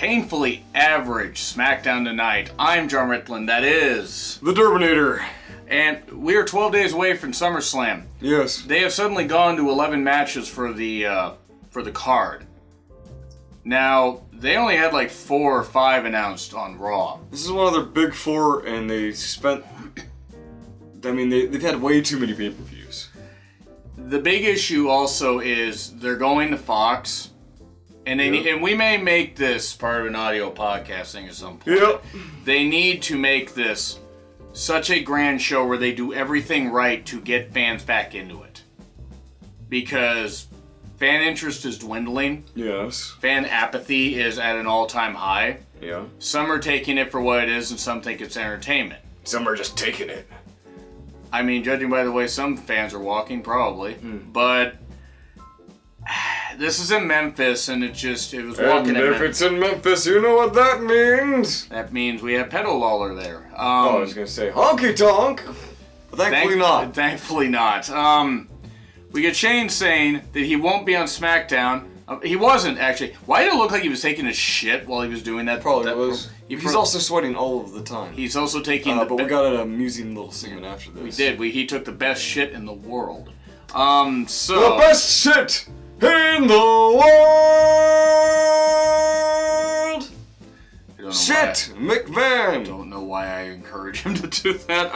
painfully average SmackDown tonight. I'm John Ritland, that is... The Turbinator. And we are 12 days away from SummerSlam. Yes. They have suddenly gone to 11 matches for the card. Now, they only had like 4 or 5 announced on Raw. This is one of their big 4, and they spent... I mean, they've had way too many pay-per-views. The big issue also is they're going to Fox... And and we may make this part of an audio podcast thing at some point. Yep. They need to make this such a grand show where they do everything right to get fans back into it. Because fan interest is dwindling. Yes. Fan apathy is at an all-time high. Yeah. Some are taking it for what it is, and some think it's entertainment. Some are just taking it. I mean, judging by the way some fans are walking, probably. But... this is in Memphis, and it was walking. And if it's in Memphis, you know what that means. That means we have Pedal Lawler there. I was gonna say honky tonk, but thankfully not. Thankfully not. We get Shane saying that he won't be on SmackDown. He wasn't actually. Why did it look like he was taking a shit while he was doing that? Probably was. He's also sweating all of the time. He's also taking. But we got an amusing little segment after this. We did. He took the best shit in the world. The best shit in the world! Shit! McMahon! I don't know why I encourage him to do that.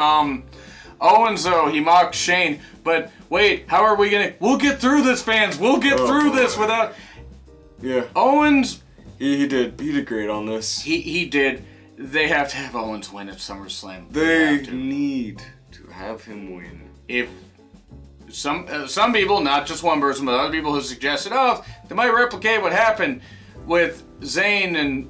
Owens, though, he mocked Shane, but wait, how are we gonna... We'll get through this, fans! We'll get through this without... Yeah. Owens... He did great on this. He did. They have to have Owens win at SummerSlam. They need to have him win. If... Some people, not just one person, but other people who suggested, they might replicate what happened with Zayn and,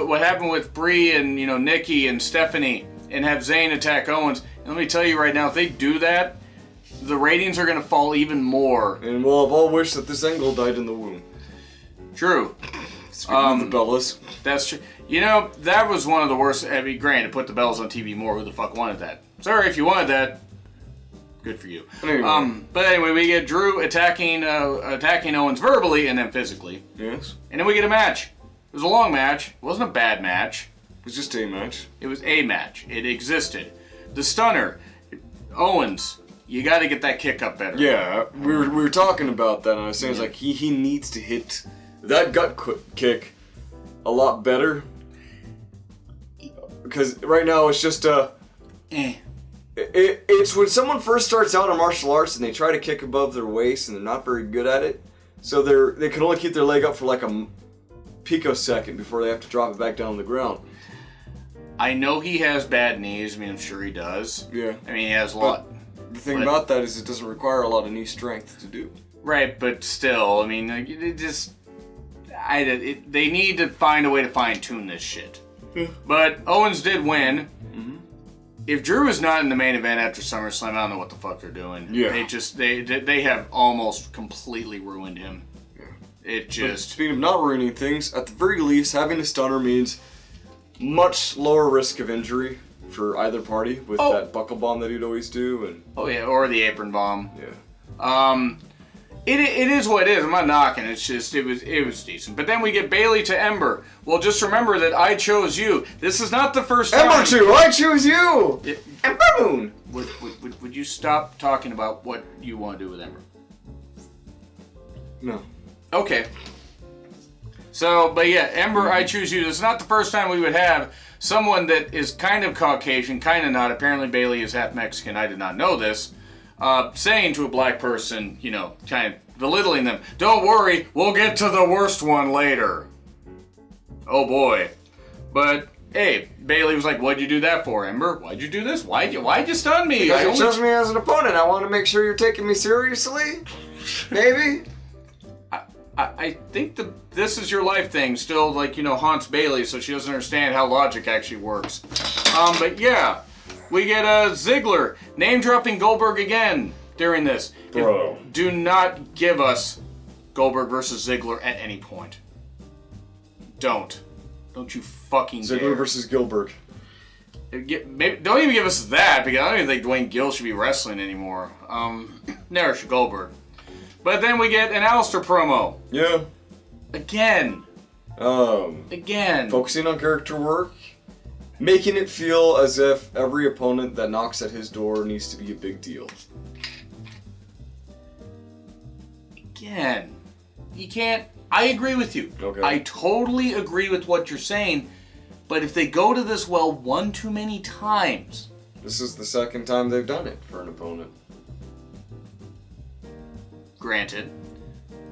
what happened with Brie and, Nikki and Stephanie and have Zayn attack Owens. And let me tell you right now, if they do that, the ratings are going to fall even more. And we'll have all wished that this angle died in the womb. True. Speaking of the Bellas. That's true. That was one of the worst. I mean, granted, put the Bellas on TV more. Who the fuck wanted that? Sorry if you wanted that. Good for you. Anyway. But anyway, we get Drew attacking Owens verbally and then physically. Yes. And then we get a match. It was a long match. It wasn't a bad match. It was just a match. It was a match. It existed. The stunner. Owens, you got to get that kick up better. Yeah, we were talking about that, and I was saying like he needs to hit that gut kick a lot better. Because right now it's just It's when someone first starts out in martial arts and they try to kick above their waist and they're not very good at it. So they can only keep their leg up for like a picosecond before they have to drop it back down on the ground. I know he has bad knees. I mean, I'm sure he does. Yeah. I mean, he has a lot. The thing about that is it doesn't require a lot of knee strength to do. Right, but still, I mean, they need to find a way to fine-tune this shit. But Owens did win. If Drew is not in the main event after SummerSlam, I don't know what the fuck they're doing. Yeah. They have almost completely ruined him. Yeah. But speaking of not ruining things, at the very least, having a stunner means much lower risk of injury for either party with that buckle bomb that he'd always do. And or the apron bomb. Yeah. It is what it is. I'm not knocking. It's just it was decent. But then we get Bayley to Ember. Well, just remember that I chose you. This is not the first time. Ember 2, I choose you. Ember Moon. Would you stop talking about what you want to do with Ember? No. Okay. So, but yeah, Ember, I choose you. This is not the first time we would have someone that is kind of Caucasian, kind of not. Apparently, Bayley is half Mexican. I did not know this. Saying to a black person, kind of belittling them, don't worry, we'll get to the worst one later. Oh boy. But, hey, Bayley was like, what'd you do that for, Ember? Why'd you do this? Why'd you stun me? Because you chose me as an opponent. I want to make sure you're taking me seriously. Maybe? I think this is your life thing still, haunts Bayley, so she doesn't understand how logic actually works. But yeah. We get Ziggler name-dropping Goldberg again during this. Bro. Do not give us Goldberg versus Ziggler at any point. Don't you fucking dare. Ziggler versus Gilbert. Don't even give us that, because I don't even think Dwayne Gill should be wrestling anymore. Never should Goldberg. But then we get an Alistair promo. Yeah. Again. Again. Focusing on character work. Making it feel as if every opponent that knocks at his door needs to be a big deal. Again. You can't... I agree with you. Okay. I totally agree with what you're saying. But if they go to this well one too many times... This is the second time they've done it for an opponent. Granted.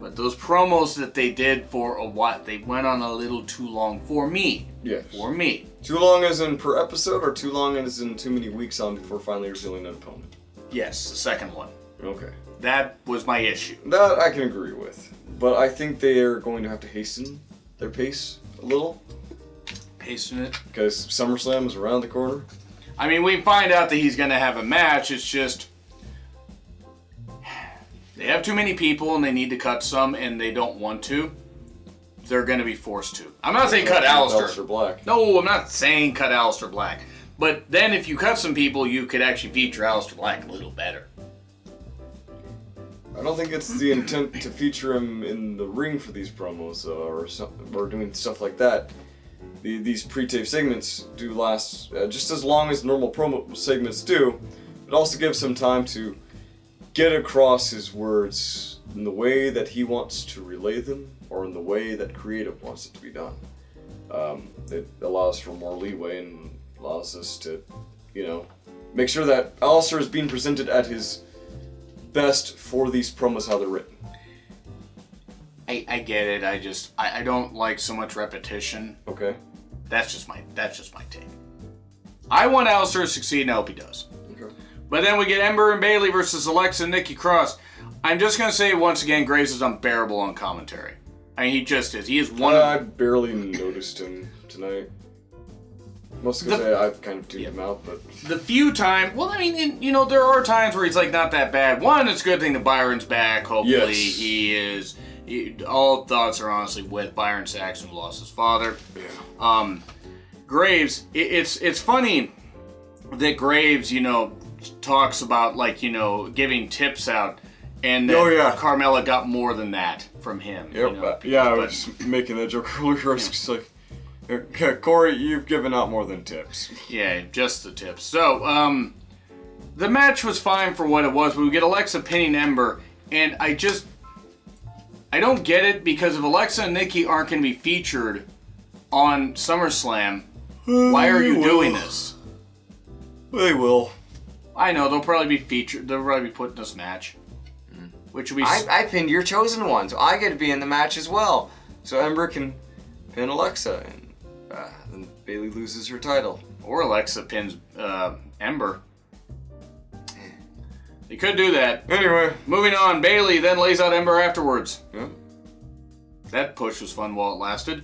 But those promos that they did for a while, they went on a little too long for me. Yes. For me. Too long as in per episode, or too long as in too many weeks on before finally revealing an opponent? Yes, the second one. Okay. That was my issue. That I can agree with. But I think they are going to have to hasten their pace a little. Hasten it. Because SummerSlam is around the corner. I mean, we find out that he's going to have a match. It's just... They have too many people and they need to cut some and they don't want to. They're going to be forced to. I'm not saying cut Aleister Black. No, I'm not saying cut Aleister Black. But then if you cut some people, you could actually feature Aleister Black a little better. I don't think it's the intent to feature him in the ring for these promos or doing stuff like that. These pre-tape segments do last just as long as normal promo segments do. It also gives some time to get across his words in the way that he wants to relay them or in the way that creative wants it to be done. It allows for more leeway and allows us to, make sure that Aleister is being presented at his best for these promos, how they're written. I get it. I don't like so much repetition. Okay. That's just my take. I want Aleister to succeed and I hope he does. Okay. But then we get Ember and Bayley versus Alexa and Nikki Cross. I'm just going to say once again, Graves is unbearable on commentary. I mean, he just is. He is one of... I barely noticed him tonight. Mostly because I've kind of tuned him out, but... The few times... Well, I mean, there are times where he's, not that bad. One, it's a good thing that Byron's back. Hopefully he is... all thoughts are honestly with Byron Saxton, who lost his father. Yeah. Graves, it's funny that Graves, talks about, giving tips out. And Carmella got more than that from him. Yep. I was making that joke earlier. It's like, Corey, you've given out more than tips. Yeah, just the tips. So, the match was fine for what it was, but we get Alexa pinning Ember, and I don't get it, because if Alexa and Nikki aren't going to be featured on SummerSlam, why are you doing this? They will. I know, they'll probably be featured. They'll probably be put in this match. Which will be... I pinned your chosen one, so I get to be in the match as well. So Ember can pin Alexa, and then Bayley loses her title. Or Alexa pins Ember. They could do that. Anyway. Moving on, Bayley then lays out Ember afterwards. Yeah. That push was fun while it lasted.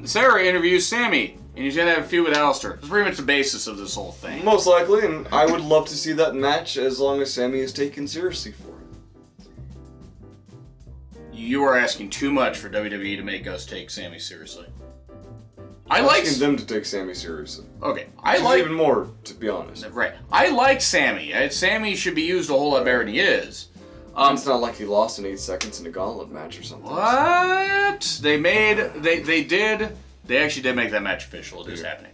Sarah interviews Sammy, and he's going to have a feud with Aleister. That's pretty much the basis of this whole thing. Most likely, and I would love to see that match as long as Sammy is taken seriously for it. You are asking too much for WWE to make us take Sammy seriously. I'm asking them to take Sammy seriously. Okay, even more, to be honest. Right. I like Sammy. Sammy should be used a whole lot better than he is. It's not like he lost in 8 seconds in a gauntlet match or something. What? They actually did make that match official. It is happening.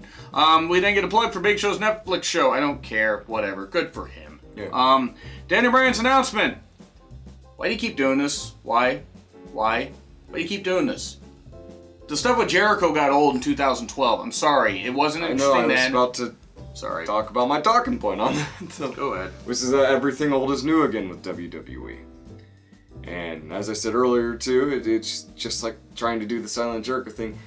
We then get a plug for Big Show's Netflix show. I don't care. Whatever. Good for him. Yeah. Daniel Bryan's announcement. Why do you keep doing this? Why? Why do you keep doing this? The stuff with Jericho got old in 2012. I'm sorry. It wasn't interesting then. I was about to talk about my talking point on that. So, go ahead. Which is that everything old is new again with WWE. And as I said earlier, too, it's just like trying to do the silent Jericho thing.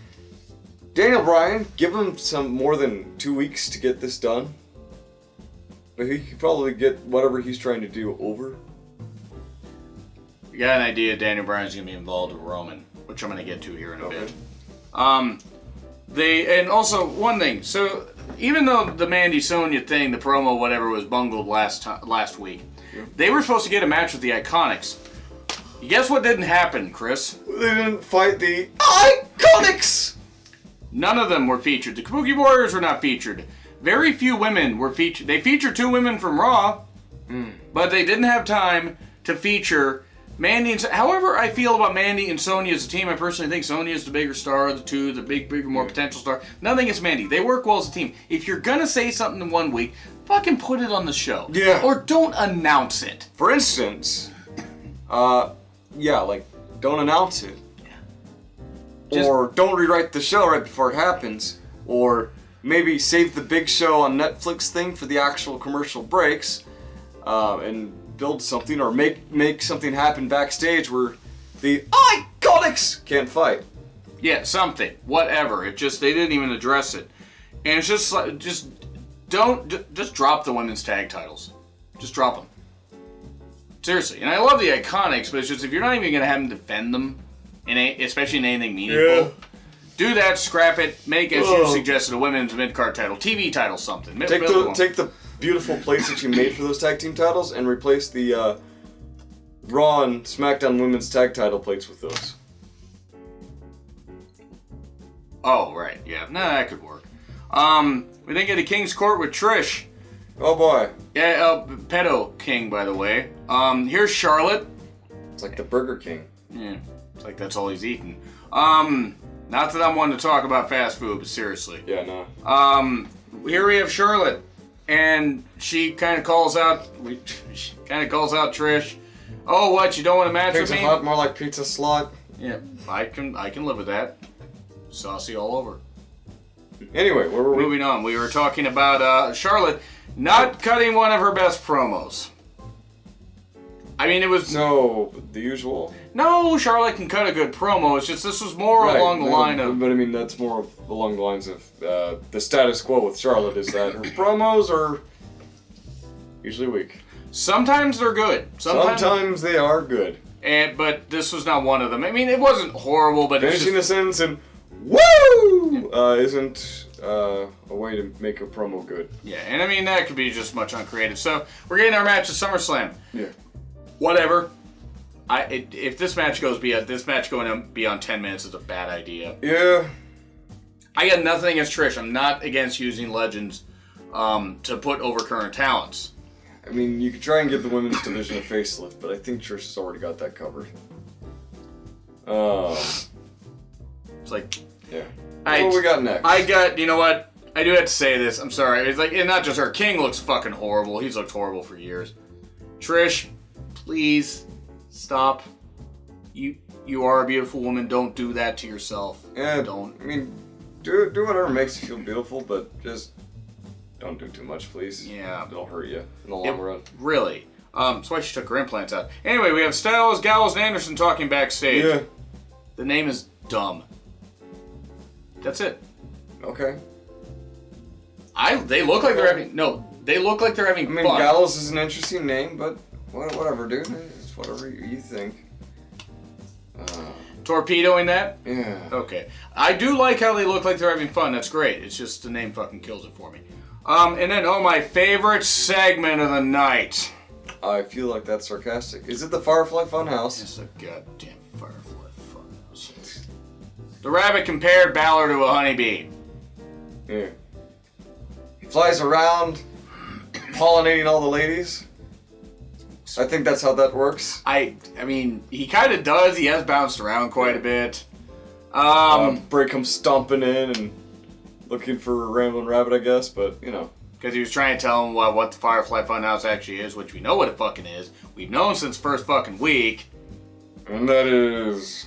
Daniel Bryan, give him some more than 2 weeks to get this done. But he could probably get whatever he's trying to do over. You got an idea Daniel Bryan's going to be involved with Roman, which I'm going to get to here in a bit. And also, one thing. So, even though the Mandy Sonya thing, the promo, whatever, was bungled last week, they were supposed to get a match with the Iconics. You guess what didn't happen, Chris? They didn't fight the Iconics! None of them were featured. The Kabuki Warriors were not featured. Very few women were featured. They featured 2 women from Raw, but they didn't have time to feature However I feel about Mandy and Sonya as a team, I personally think Sonya is the bigger star of the two, the bigger, more potential star. Nothing against Mandy. They work well as a team. If you're gonna say something in 1 week, fucking put it on the show. Yeah. Or don't announce it. For instance, like, don't announce it. Just- Or don't rewrite the show right before it happens. Or maybe save the big show on Netflix thing for the actual commercial breaks. And build something, or make something happen backstage where the Iconics can't fight. Yeah, something. Whatever. It just, they didn't even address it. And it's just like, just drop the women's tag titles. Just drop them. Seriously. And I love the Iconics, but it's just, if you're not even going to have them defend them, especially in anything meaningful, do that, scrap it, make, as you suggested, a women's mid-card title, TV title, something. Take the beautiful plates that you made for those tag team titles and replace the Raw and SmackDown women's tag title plates with those. Oh, right, yeah. Nah, that could work. We then get to King's Court with Trish. Oh boy. Yeah, Pedo King, by the way. Here's Charlotte. It's like the Burger King. Yeah, it's like that's all he's eating. Not that I'm one to talk about fast food, but seriously. Yeah, no. Here we have Charlotte, and she kind of calls out Trish. Oh, what? You don't want to match Pizza with me? Hut, more like Pizza Slot. Yeah, I can live with that. Saucy all over. Anyway, where were we? Moving on, we were talking about Charlotte not cutting one of her best promos. I mean, it was... So, the usual? No, Charlotte can cut a good promo. It's just this was more along the line of... But I mean, that's more along the lines of the status quo with Charlotte is that her promos are usually weak. Sometimes they're good. Sometimes they are good. But this was not one of them. I mean, it wasn't horrible, but it's Finishing just... the sentence and woo isn't a way to make a promo good. Yeah, and I mean, that could be just much uncreative. So, we're getting our match at SummerSlam. Yeah. Whatever. If this match going to be on 10 minutes is a bad idea. Yeah. I got nothing against Trish. I'm not against using legends to put over current talents. I mean, you could try and give the women's division a facelift, but I think Trish has already got that covered. It's like... Yeah. What we got next? You know what? I do have to say this. I'm sorry. It's like, and not just her. King looks fucking horrible. He's looked horrible for years. Trish, please stop. You are a beautiful woman. Don't do that to yourself. Yeah. Don't. I mean, do whatever makes you feel beautiful, but just don't do too much, please. Yeah. It'll hurt you in the long run. Really. That's why she took her implants out. Anyway, we have Styles, Gallows, and Anderson talking backstage. Yeah. The name is dumb. That's it. Okay. They look like they're having I mean, fun. Gallows is an interesting name, but whatever, dude. It's whatever you think. Torpedoing that? Yeah. Okay. I do like how they look like they're having fun. That's great. It's just the name fucking kills it for me. And then, my favorite segment of the night. I feel like that's sarcastic. Is it the Firefly Funhouse? It's a goddamn Firefly Funhouse. The rabbit compared Balor to a honeybee. Yeah. He flies around, pollinating all the ladies. I think that's how that works. I mean, he kind of does. He has bounced around quite a bit. Bray comes stomping in and looking for a rambling rabbit, I guess, but, you know. Because he was trying to tell him what the Firefly Funhouse actually is, which we know what it fucking is. We've known since first fucking week. And that is...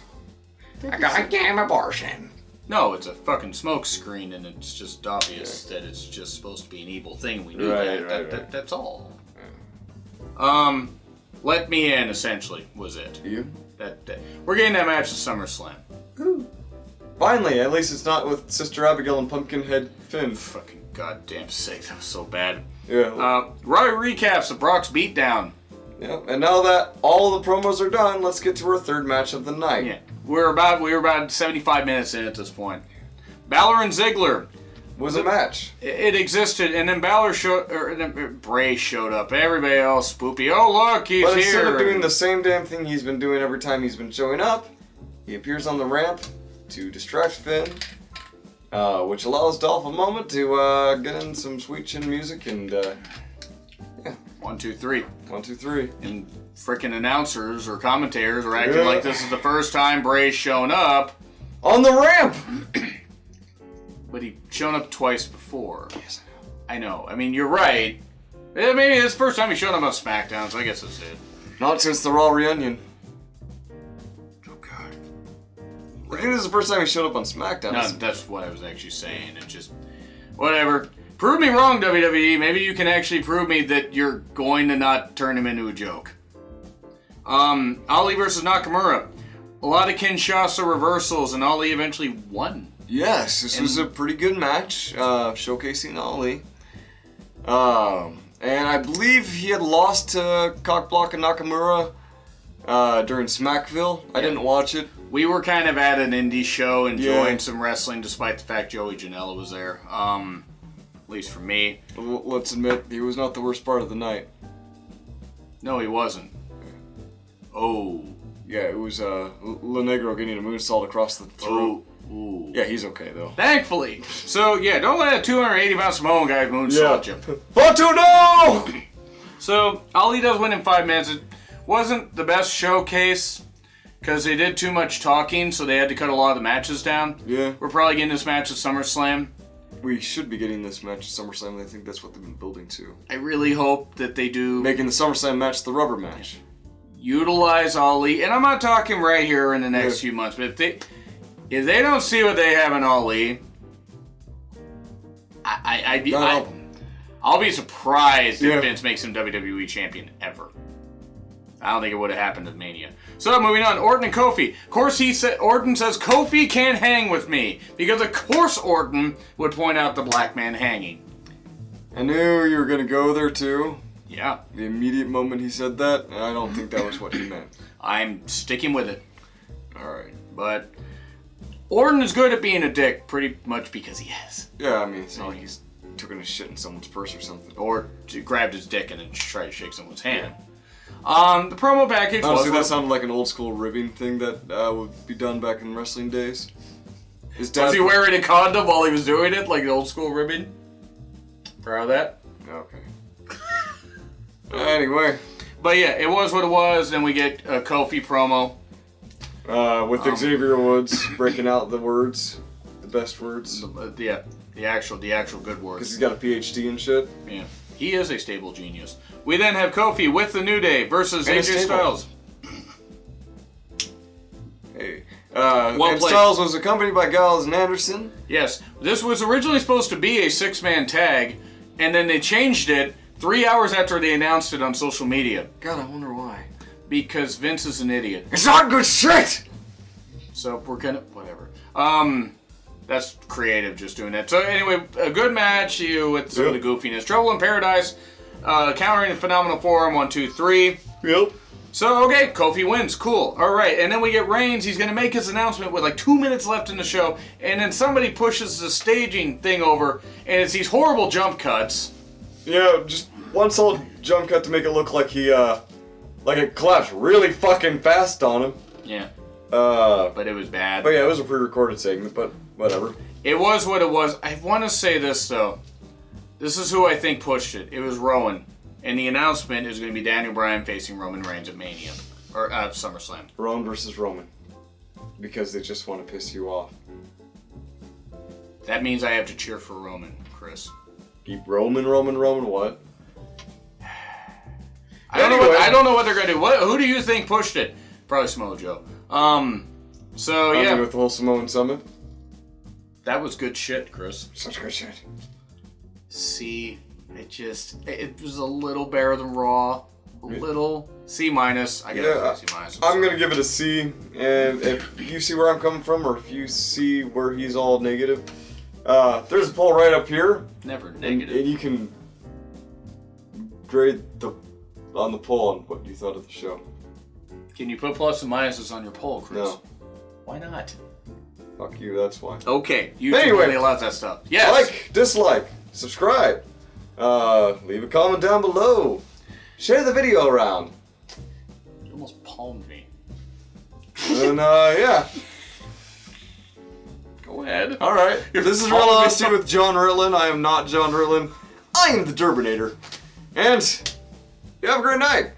I got a damn abortion. No, it's a fucking smoke screen, and it's just obvious that it's just supposed to be an evil thing. We knew that. That's all. Yeah. Let me in, essentially, was it. You? We're getting that match at SummerSlam. Ooh. Finally, at least it's not with Sister Abigail and Pumpkinhead Finn. Fucking goddamn sake, that was so bad. Yeah. Raw recaps of Brock's beatdown. Yeah, and now that all the promos are done, let's get to our third match of the night. Yeah, we were about 75 minutes in at this point. Balor and Ziggler. Was a match. It existed, and then Bray showed up. Everybody else, spoopy. Oh look, he's here. But instead of doing the same damn thing he's been doing every time he's been showing up, he appears on the ramp to distract Finn, which allows Dolph a moment to get in some sweet chin music and. Yeah. 1, 2, 3. 1, 2, 3. And frickin' announcers or commentators are acting like this is the first time Bray's shown up. On the ramp! But he'd shown up twice before. Yes, I know. I mean, you're right. Maybe it's the first time he's shown up on SmackDown, so I guess that's it. Not since the Raw reunion. Oh, God. I think this is the first time he showed up on SmackDown. No, that's what I was actually saying. It's just, whatever. Prove me wrong, WWE. Maybe you can actually prove me that you're going to not turn him into a joke. Ali versus Nakamura. A lot of Kinshasa reversals, and Ali eventually won. Yes, this was a pretty good match, showcasing Ali. And I believe he had lost to Cockblock and Nakamura during Smackville. I didn't watch it. We were kind of at an indie show enjoying some wrestling, despite the fact Joey Janela was there. At least for me. Let's admit, he was not the worst part of the night. No, he wasn't. Oh. Yeah, it was La Negro getting a moonsault across the throat. Ooh. Yeah, he's okay, though. Thankfully. So, yeah, don't let a 280-pound Samoan guy moonsault you. Fatu, no! So, Ali does win in 5 minutes. It wasn't the best showcase, because they did too much talking, so they had to cut a lot of the matches down. Yeah. We're probably getting this match at SummerSlam. We should be getting this match at SummerSlam. I think that's what they've been building to. I really hope that they do... Making the SummerSlam match the rubber match. Utilize Ali, and I'm not talking right here in the next few months, but if they don't see what they have in Ali, I'll be surprised if Vince makes him WWE champion ever. I don't think it would have happened at Mania. So moving on, Orton and Kofi. Of course, Orton says Kofi can't hang with me because of course Orton would point out the black man hanging. I knew you were gonna go there too. Yeah. The immediate moment he said that, I don't think that was what he meant. I'm sticking with it. Alright. But Orton is good at being a dick, pretty much because he is. Yeah, I mean, it's not like he's taking a shit in someone's purse or something. Or grabbed his dick and then tried to shake someone's hand. The promo package honestly, that sounded like an old school ribbing thing that would be done back in wrestling days. Was he wearing a condom while he was doing it, like the old school ribbing? Proud of that? Okay. Anyway. But yeah, it was what it was. Then we get a Kofi promo. With Xavier Woods breaking out the words, the best words. The actual good words. Because he's got a PhD and shit. Yeah. He is a stable genius. We then have Kofi with the New Day versus AJ Styles. Hey. And Styles was accompanied by Gallows and Anderson. Yes. This was originally supposed to be a 6-man tag, and then they changed it 3 hours after they announced it on social media. God, I wonder why. Because Vince is an idiot. It's not good shit! So we're gonna... whatever. That's creative just doing that. So anyway, a good match with some of the goofiness. Trouble in Paradise, countering the Phenomenal Forum, 1, 2, 3. Yep. So, okay, Kofi wins. Cool. All right. And then we get Reigns. He's going to make his announcement with like 2 minutes left in the show. And then somebody pushes the staging thing over, and it's these horrible jump cuts. Yeah, just one solid jump cut to make it look like he, like it collapsed really fucking fast on him. Yeah. But it was bad. But yeah, it was a pre-recorded segment, but whatever. It was what it was. I want to say this, though. This is who I think pushed it. It was Rowan. And the announcement is going to be Daniel Bryan facing Roman Reigns at Mania. Or SummerSlam. Roman versus Roman. Because they just want to piss you off. That means I have to cheer for Roman, Chris. Keep Roman, what? I don't know what they're going to do. Who do you think pushed it? Probably Samoa Joe. So, yeah. With the whole Samoan Summit? That was good shit, Chris. Such good shit. See, it was a little better than Raw. A little C-. I guess C-. I'm going to give it a C. And if you see where I'm coming from, or if you see where he's all negative, there's a poll right up here. Never negative. And you can grade on the poll on what you thought of the show. Can you put plus and minuses on your poll, Chris? No. Why not? Fuck you, that's why. Okay, YouTube really allows that stuff. Yes. Like, dislike, subscribe, leave a comment down below, share the video around. You almost palmed me. And yeah. Go ahead. All right. This is Real Honesty with John Ritlin. I am not John Ritlin. I am the Durbinator. And You have a great night.